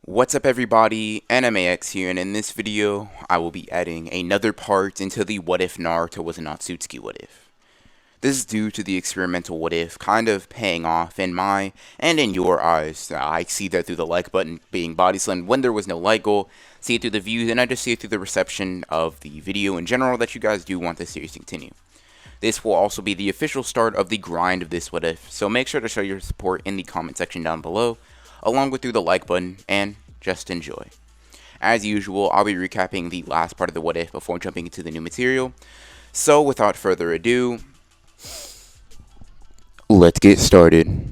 What's up everybody, AnimeX here, and in this video, I will be adding another part into the what if Naruto was an Otsutsuki what if. This is due to the experimental what if kind of paying off in my and in your eyes. I see that through the like button being body slammed when there was no like goal, see it through the views, and I just see it through the reception of the video in general that you guys do want this series to continue. This will also be the official start of the grind of this what if, so make sure to show your support in the comment section down below, along with through the like button, and just enjoy. As usual, I'll be recapping the last part of the what if before jumping into the new material. So without further ado, let's get started.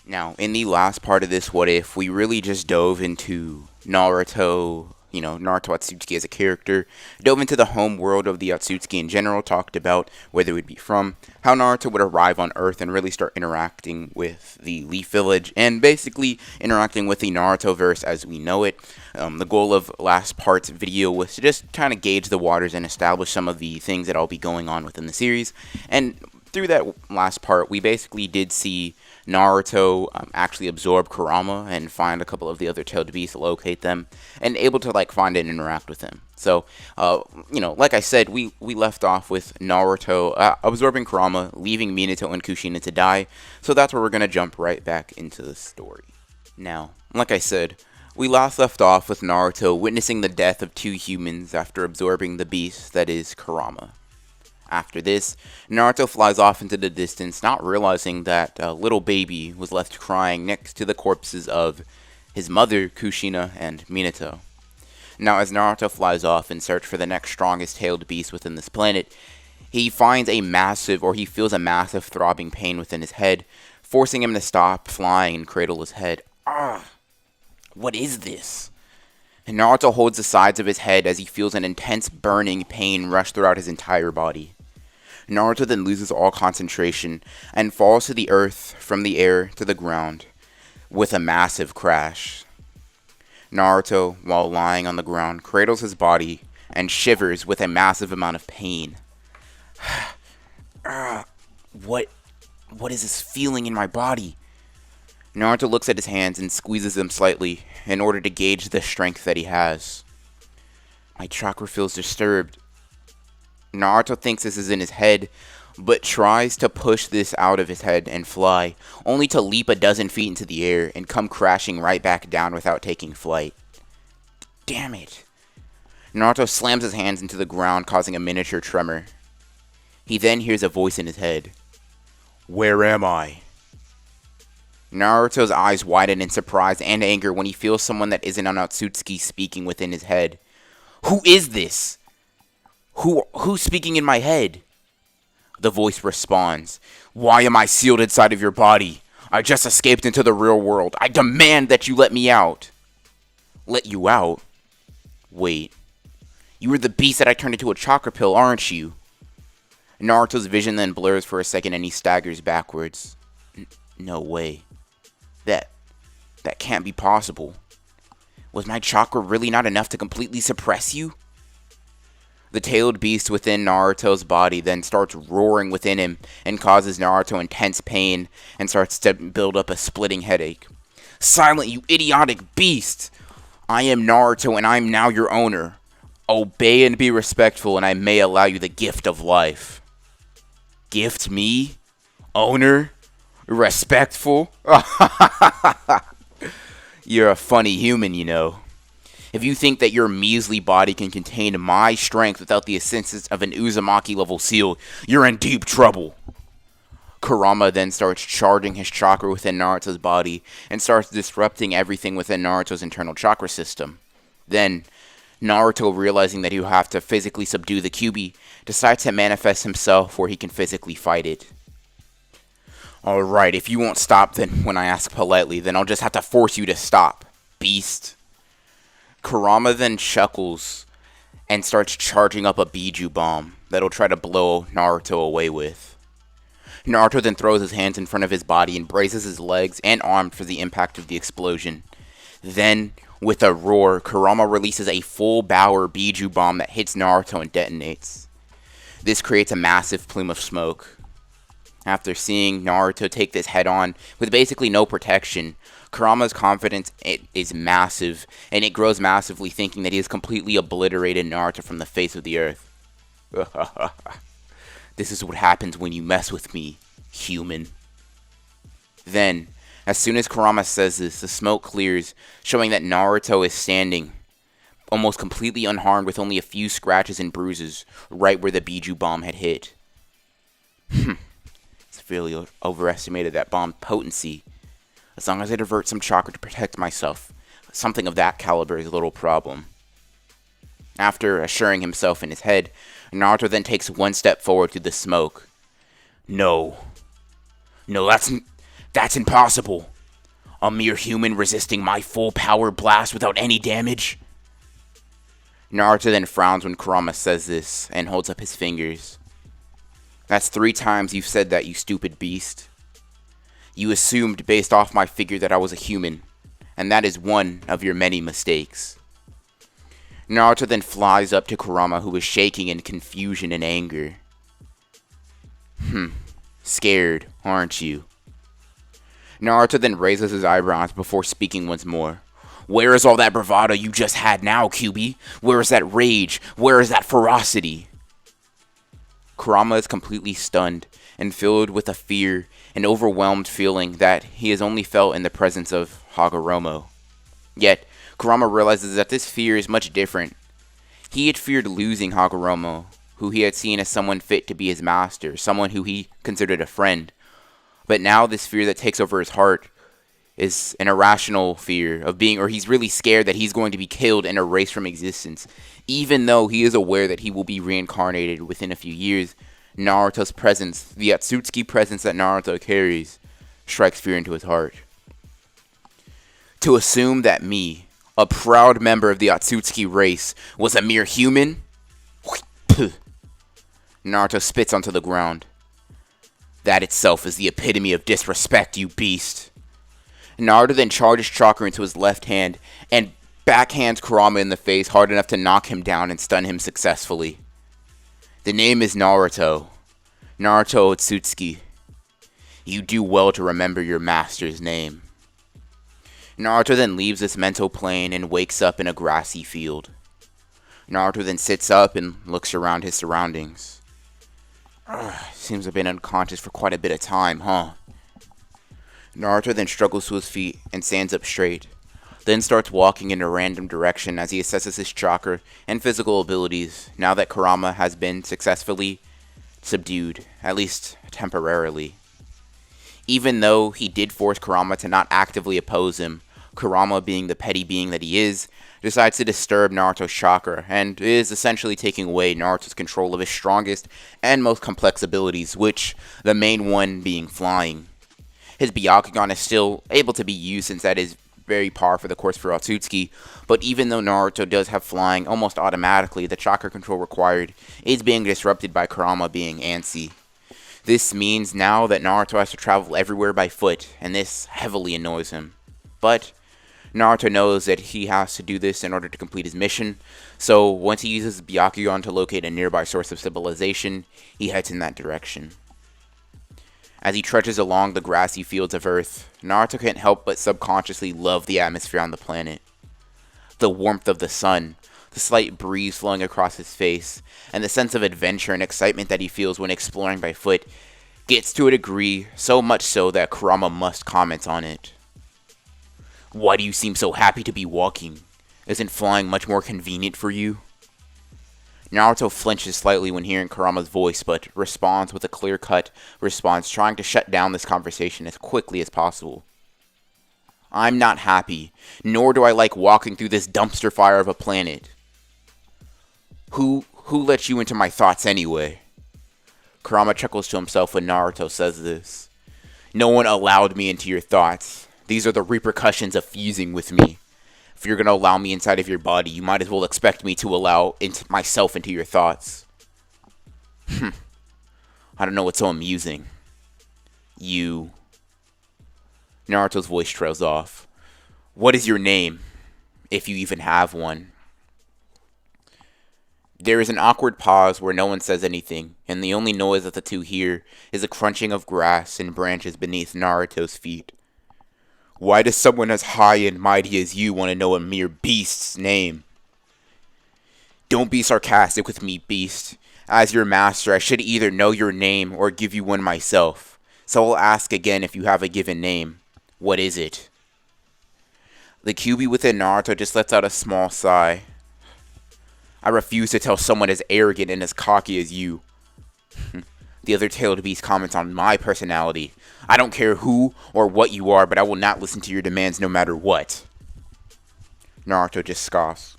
Now, in the last part of this what if, we really just dove into Naruto, Naruto Otsutsuki as a character, dove into the home world of the Otsutsuki in general, talked about where they would be from, how Naruto would arrive on Earth and really start interacting with the Leaf Village, and basically interacting with the Naruto-verse as we know it. The goal of last part's video was to just kind of gauge the waters and establish some of the things that will be going on within the series, and through that last part, we basically did see Naruto actually absorb Kurama and find a couple of the other tailed beasts, locate them, and able to find and interact with them. So, like I said, we left off with Naruto absorbing Kurama, leaving Minato and Kushina to die. So that's where we're gonna jump right back into the story. Now, like I said, we last left off with Naruto witnessing the death of two humans after absorbing the beast that is Kurama. After this, Naruto flies off into the distance, not realizing that a little baby was left crying next to the corpses of his mother, Kushina, and Minato. Now, as Naruto flies off in search for the next strongest tailed beast within this planet, he feels a massive throbbing pain within his head, forcing him to stop flying and cradle his head. What is this? And Naruto holds the sides of his head as he feels an intense burning pain rush throughout his entire body. Naruto then loses all concentration and falls to the earth from the air to the ground with a massive crash. Naruto, while lying on the ground, cradles his body and shivers with a massive amount of pain. What is this feeling in my body? Naruto looks at his hands and squeezes them slightly in order to gauge the strength that he has. My chakra feels disturbed. Naruto thinks this is in his head, but tries to push this out of his head and fly, only to leap a dozen feet into the air and come crashing right back down without taking flight. Damn it. Naruto slams his hands into the ground, causing a miniature tremor. He then hears a voice in his head. Where am I? Naruto's eyes widen in surprise and anger when he feels someone that isn't an Otsutsuki speaking within his head. Who is this? Who's speaking in my head? The voice responds. Why am I sealed inside of your body? I just escaped into the real world. I demand that you let me out. Let you out? Wait. You were the beast that I turned into a chakra pill, aren't you? Naruto's vision then blurs for a second and he staggers backwards. No way. That can't be possible. Was my chakra really not enough to completely suppress you? The tailed beast within Naruto's body then starts roaring within him and causes Naruto intense pain and starts to build up a splitting headache. Silent, you idiotic beast! I am Naruto and I am now your owner. Obey and be respectful and I may allow you the gift of life. Gift me? Owner? Respectful? You're a funny human, you know. If you think that your measly body can contain my strength without the assistance of an Uzumaki-level seal, you're in deep trouble. Kurama then starts charging his chakra within Naruto's body and starts disrupting everything within Naruto's internal chakra system. Then, Naruto, realizing that he will have to physically subdue the Kyuubi, decides to manifest himself where he can physically fight it. Alright, if you won't stop then when I ask politely, then I'll just have to force you to stop, beast. Kurama then chuckles and starts charging up a Biju bomb that'll try to blow Naruto away with. Naruto then throws his hands in front of his body and braces his legs and arms for the impact of the explosion. Then, With a roar, Kurama releases a full Bauer Biju bomb that hits Naruto and detonates. This creates a massive plume of smoke. After seeing Naruto take this head-on with basically no protection, Kurama's confidence is massive, and it grows massively, thinking that he has completely obliterated Naruto from the face of the earth. This is what happens when you mess with me, human. Then, as soon as Kurama says this, the smoke clears, showing that Naruto is standing, almost completely unharmed with only a few scratches and bruises, right where the Biju bomb had hit. Severely overestimated that bomb's potency. As long as I divert some chakra to protect myself, something of that caliber is a little problem. After assuring himself in his head, Naruto then takes one step forward through the smoke. No, that's impossible. A mere human resisting my full power blast without any damage? Naruto then frowns when Kurama says this and holds up his fingers. That's 3 times you've said that, you stupid beast. You assumed based off my figure that I was a human, and that is one of your many mistakes. Naruto then flies up to Kurama, who is shaking in confusion and anger. Scared, aren't you? Naruto then raises his eyebrows before speaking once more. Where is all that bravado you just had now, QB? Where is that rage? Where is that ferocity? Kurama is completely stunned and filled with a fear and overwhelmed feeling that he has only felt in the presence of Hagoromo. Yet, Kurama realizes that this fear is much different. He had feared losing Hagoromo, who he had seen as someone fit to be his master, someone who he considered a friend. But now this fear that takes over his heart is an irrational fear of being, or he's really scared that he's going to be killed and erased from existence. Even though he is aware that he will be reincarnated within a few years, Naruto's presence, the Otsutsuki presence that Naruto carries, strikes fear into his heart. To assume that me, a proud member of the Otsutsuki race, was a mere human? Naruto spits onto the ground. That itself is the epitome of disrespect, you beast. Naruto then charges chakra into his left hand and backhands Kurama in the face hard enough to knock him down and stun him successfully. The name is Naruto. Naruto Otsutsuki. You do well to remember your master's name. Naruto then leaves this mental plane and wakes up in a grassy field. Naruto then sits up and looks around his surroundings. Seems to have been unconscious for quite a bit of time, huh? Naruto then struggles to his feet and stands up straight, then starts walking in a random direction as he assesses his chakra and physical abilities now that Kurama has been successfully subdued, at least temporarily. Even though he did force Kurama to not actively oppose him, Kurama, being the petty being that he is, decides to disturb Naruto's chakra and is essentially taking away Naruto's control of his strongest and most complex abilities, which the main one being flying. His Byakugan is still able to be used since that is very par for the course for Otsutsuki, but even though Naruto does have flying almost automatically, the chakra control required is being disrupted by Kurama being antsy. This means now that Naruto has to travel everywhere by foot, and this heavily annoys him. But Naruto knows that he has to do this in order to complete his mission, so once he uses Byakugan to locate a nearby source of civilization, he heads in that direction. As he trudges along the grassy fields of Earth, Naruto can't help but subconsciously love the atmosphere on the planet. The warmth of the sun, the slight breeze flowing across his face, and the sense of adventure and excitement that he feels when exploring by foot gets to a degree so much so that Kurama must comment on it. Why do you seem so happy to be walking? Isn't flying much more convenient for you? Naruto flinches slightly when hearing Kurama's voice, but responds with a clear-cut response, trying to shut down this conversation as quickly as possible. I'm not happy, nor do I like walking through this dumpster fire of a planet. Who let you into my thoughts anyway? Kurama chuckles to himself when Naruto says this. No one allowed me into your thoughts. These are the repercussions of fusing with me. If you're going to allow me inside of your body, you might as well expect me to allow myself into your thoughts. I don't know what's so amusing. Naruto's voice trails off. What is your name? if you even have one. There is an awkward pause where no one says anything, and the only noise that the two hear is the crunching of grass and branches beneath Naruto's feet. Why does someone as high and mighty as you want to know a mere beast's name? Don't be sarcastic with me, beast. As your master, I should either know your name or give you one myself. So I'll ask again if you have a given name. What is it? The Kyuubi within Naruto just lets out a small sigh. I refuse to tell someone as arrogant and as cocky as you. The other tailed beast comments on my personality. I don't care who or what you are, but I will not listen to your demands no matter what. Naruto just scoffs.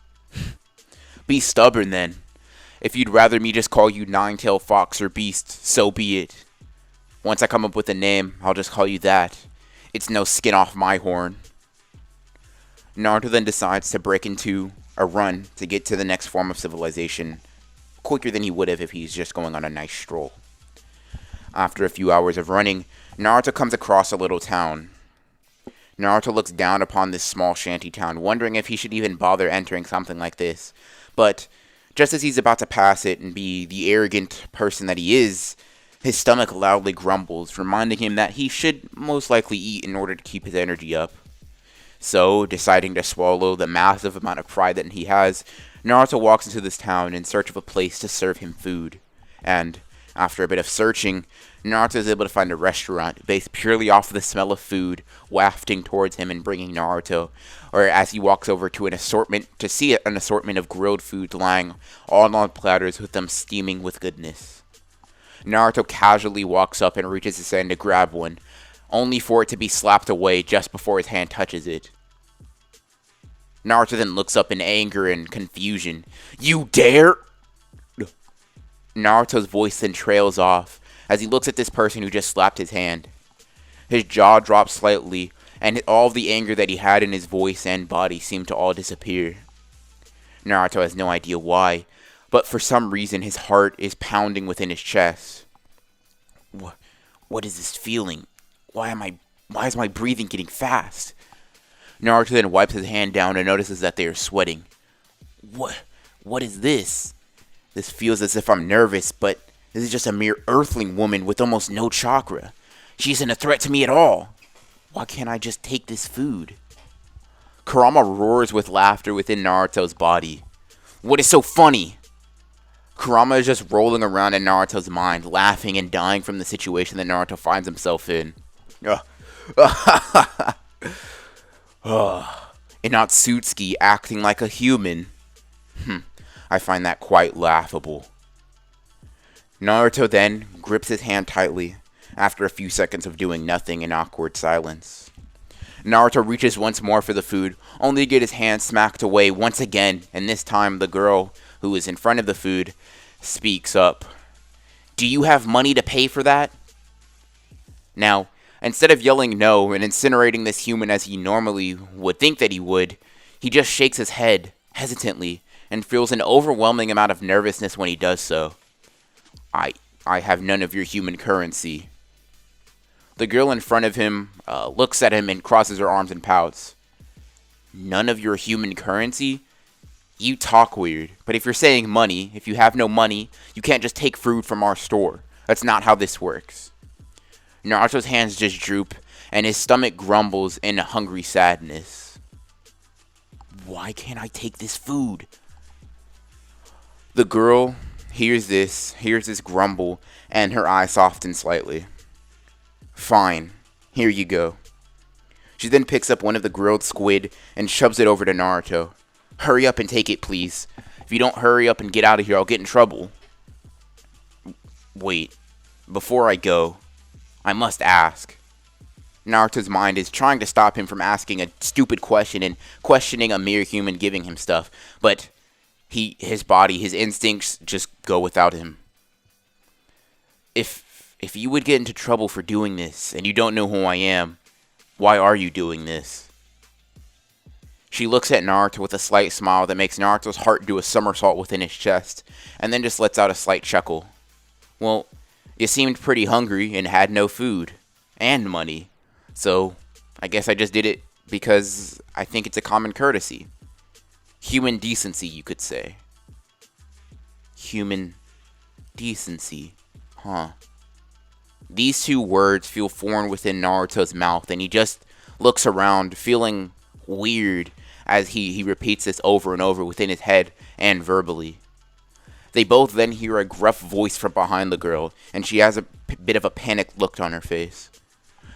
Be stubborn then. If you'd rather me just call you Nine-Tailed Fox or Beast, so be it. Once I come up with a name, I'll just call you that. It's no skin off my horn. Naruto then decides to break into a run to get to the next form of civilization quicker than he would have if he's just going on a nice stroll. After a few hours of running, Naruto comes across a little town. Naruto looks down upon this small shanty town, wondering if he should even bother entering something like this. But just as he's about to pass it and be the arrogant person that he is, his stomach loudly grumbles, reminding him that he should most likely eat in order to keep his energy up. So, deciding to swallow the massive amount of pride that he has, Naruto walks into this town in search of a place to serve him food. And, after a bit of searching, Naruto is able to find a restaurant based purely off of the smell of food wafting towards him and bringing Naruto, or as he walks over to an assortment of grilled foods lying all on platters with them steaming with goodness. Naruto casually walks up and reaches his hand to grab one, only for it to be slapped away just before his hand touches it. Naruto then looks up in anger and confusion. You dare? Naruto's voice then trails off as he looks at this person who just slapped his hand. His jaw drops slightly, and all of the anger that he had in his voice and body seemed to all disappear. Naruto has no idea why, but for some reason his heart is pounding within his chest. What is this feeling? Why is my breathing getting fast? Naruto then wipes his hand down and notices that they are sweating. What is this? This feels as if I'm nervous, but this is just a mere earthling woman with almost no chakra. She isn't a threat to me at all. Why can't I just take this food? Kurama roars with laughter within Naruto's body. What is so funny? Kurama is just rolling around in Naruto's mind, laughing and dying from the situation that Naruto finds himself in. An Otsutsuki acting like a human. I find that quite laughable. Naruto then grips his hand tightly, after a few seconds of doing nothing in awkward silence. Naruto reaches once more for the food, only to get his hand smacked away once again, and this time the girl who is in front of the food speaks up. Do you have money to pay for that? Now, instead of yelling no and incinerating this human as he normally would think that he would, he just shakes his head, hesitantly, and feels an overwhelming amount of nervousness when he does so. I have none of your human currency. The girl in front of him looks at him and crosses her arms and pouts. None of your human currency? You talk weird, but if you're saying money, if you have no money, you can't just take food from our store. That's not how this works. Naruto's hands just droop, and his stomach grumbles in hungry sadness. Why can't I take this food? The girl hears this grumble, and her eyes soften slightly. Fine, here you go. She then picks up one of the grilled squid and shoves it over to Naruto. Hurry up and take it, please. If you don't hurry up and get out of here, I'll get in trouble. Wait, before I go, I must ask. Naruto's mind is trying to stop him from asking a stupid question and questioning a mere human giving him stuff, but his body, his instincts just go without him. If you would get into trouble for doing this, and you don't know who I am, why are you doing this? She looks at Naruto with a slight smile that makes Naruto's heart do a somersault within his chest, and then just lets out a slight chuckle. Well, you seemed pretty hungry and had no food, and money, so I guess I just did it because I think it's a common courtesy. Human decency, you could say. Human decency. Huh. These two words feel foreign within Naruto's mouth, and he just looks around, feeling weird as he repeats this over and over within his head and verbally. They both then hear a gruff voice from behind the girl, and she has a bit of a panicked look on her face.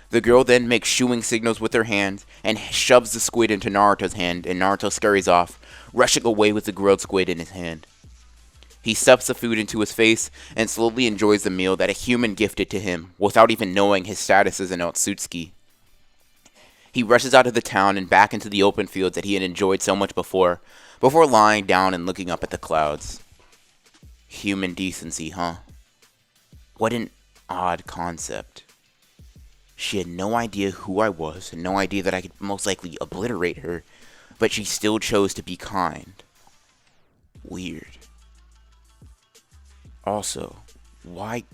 The girl then makes shooing signals with her hand and shoves the squid into Naruto's hand, and Naruto scurries off, rushing away with the grilled squid in his hand. He stuffs the food into his face and slowly enjoys the meal that a human gifted to him without even knowing his status as an Otsutsuki. He rushes out of the town and back into the open fields that he had enjoyed so much before lying down and looking up at the clouds. Human decency, huh? What an odd concept. She had no idea who I was and no idea that I could most likely obliterate her, but she still chose to be kind. Weird. Also, why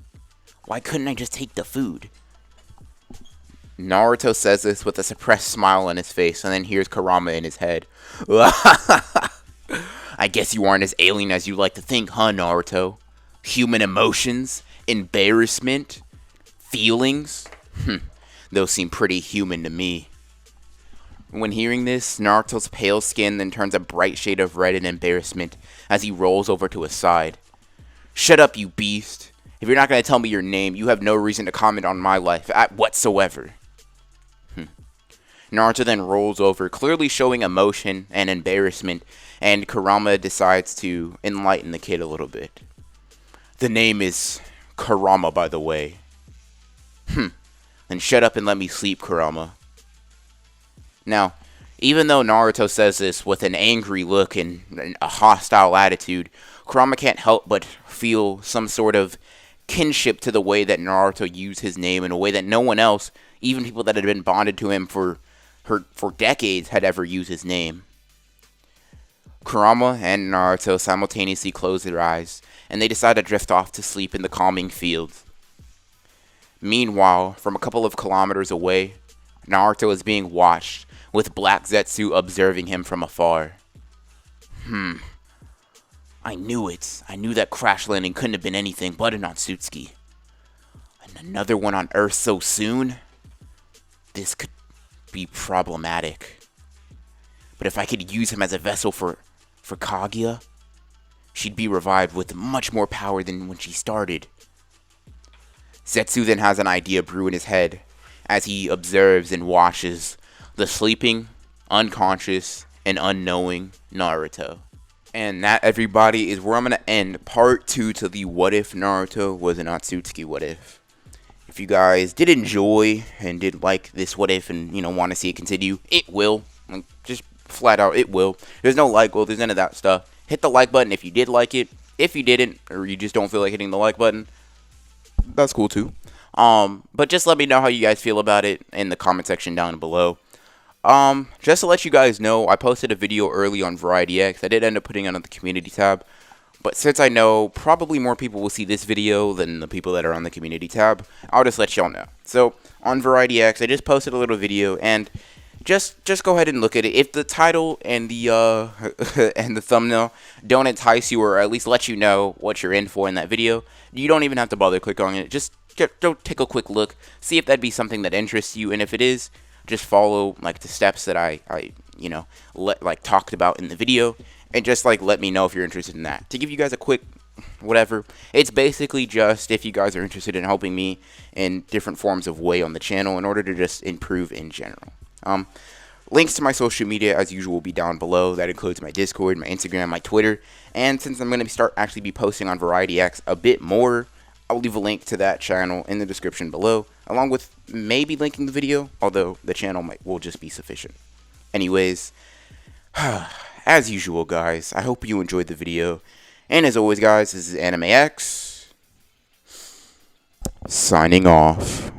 couldn't I just take the food? Naruto says this with a suppressed smile on his face and then hears Kurama in his head. I guess you aren't as alien as you like to think, huh, Naruto? Human emotions, embarrassment, feelings? Those seem pretty human to me. When hearing this, Naruto's pale skin then turns a bright shade of red in embarrassment as he rolls over to his side. Shut up, you beast. If you're not going to tell me your name, you have no reason to comment on my life whatsoever. Naruto then rolls over, clearly showing emotion and embarrassment, and Kurama decides to enlighten the kid a little bit. The name is Kurama, by the way. Then shut up and let me sleep, Kurama. Now, even though Naruto says this with an angry look and a hostile attitude, Kurama can't help but feel some sort of kinship to the way that Naruto used his name in a way that no one else, even people that had been bonded to him for decades, had ever used his name. Kurama and Naruto simultaneously close their eyes, and they decide to drift off to sleep in the calming fields. Meanwhile, from a couple of kilometers away, Naruto is being watched, with Black Zetsu observing him from afar. I knew it. I knew that crash landing couldn't have been anything but an Otsutsuki. And another one on Earth so soon? This could be problematic. But if I could use him as a vessel for Kaguya, she'd be revived with much more power than when she started. Zetsu then has an idea brew in his head as he observes and watches the sleeping, unconscious, and unknowing Naruto. And that, everybody, is where I'm going to end part 2 to the What If Naruto Was an Otsutsuki What If. If you guys did enjoy and did like this What If and, want to see it continue, it will. Like, just flat out, it will. There's no like goal, there's none of that stuff. Hit the like button if you did like it. If you didn't, or you just don't feel like hitting the like button, that's cool too. But just let me know how you guys feel about it in the comment section down below. Just to let you guys know, I posted a video early on Variety X. I did end up putting it on the community tab, but since I know probably more people will see this video than the people that are on the community tab, I'll just let y'all know. So on Variety X, I just posted a little video, and just go ahead and look at it. If the title and the and the thumbnail don't entice you, or at least let you know what you're in for in that video, you don't even have to bother click on it. Just go take a quick look, see if that'd be something that interests you, and if it is, just follow like the steps that I talked about in the video, and just let me know if you're interested in that. To give you guys a quick whatever, it's basically just if you guys are interested in helping me in different forms of way on the channel in order to just improve in general. Links to my social media as usual will be down below. That includes my Discord, my Instagram, my Twitter, and since I'm going to actually be posting on Variety X a bit more, I'll leave a link to that channel in the description below, along with maybe linking the video, although the channel will just be sufficient. Anyways, as usual, guys, I hope you enjoyed the video, and as always, guys, this is Anime X, signing off.